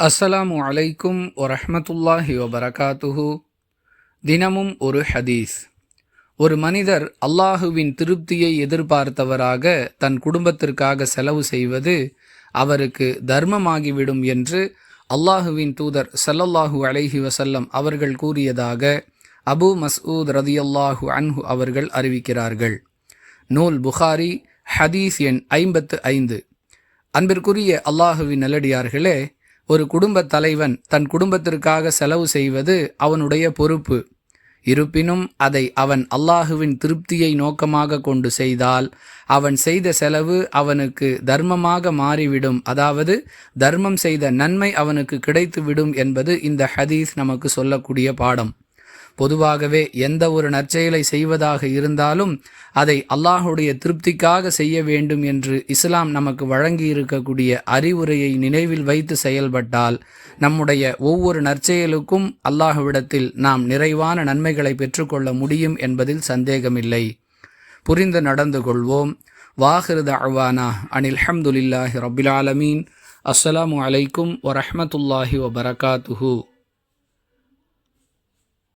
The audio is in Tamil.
அஸ்ஸலாமு அலைக்கும் வரஹ்மத்துல்லாஹி வபரகாத்துஹு. தினமும் ஒரு ஹதீஸ். ஒரு மனிதர் அல்லாஹுவின் திருப்தியை எதிர்பார்த்தவராக தன் குடும்பத்திற்காக செலவு செய்வது அவருக்கு தர்மமாகிவிடும் என்று அல்லாஹுவின் தூதர் ஸல்லல்லாஹு அலைஹி வஸல்லம் அவர்கள் கூறியதாக அபு மஸ்ஊத் ரதியல்லாஹு அன்ஹு அவர்கள் அறிவிக்கிறார்கள். நூல் புகாரி, ஹதீஸ் எண் 55. அன்பிற்குரிய அல்லாஹுவின் நல்லடியார்களே, ஒரு குடும்பத் தலைவன் தன் குடும்பத்திற்காக செலவு செய்வது அவனுடைய பொறுப்பு. இருப்பினும் அதை அவன் அல்லாஹுவின் திருப்தியை நோக்கமாக கொண்டு செய்தால் அவன் செய்த செலவு அவனுக்கு தர்மமாக மாறிவிடும், அதாவது தர்மம் செய்த நன்மை அவனுக்கு கிடைத்துவிடும் என்பது இந்த ஹதீஸ் நமக்கு சொல்லக்கூடிய பாடம். பொதுவாகவே எந்த ஒரு நற்செயலை செய்வதாக இருந்தாலும் அதை அல்லாஹுடைய திருப்திக்காக செய்ய வேண்டும் என்று இஸ்லாம் நமக்கு வழங்கி இருக்கக்கூடிய அறிவுரையை நினைவில் வைத்து செயல்பட்டால் நம்முடைய ஒவ்வொரு நற்செயலுக்கும் அல்லாஹுவிடத்தில் நாம் நிறைவான நன்மைகளை பெற்றுக்கொள்ள முடியும் என்பதில் சந்தேகமில்லை. புரிந்து நடந்து கொள்வோம். வாஹிரு தஅவானா அனில் ஹம்துலில்லாஹி ரப்பில் ஆலமீன். அஸ்ஸலாமு அலைக்கும் வரஹ்மத்துல்லாஹி வபரகாத்துஹு.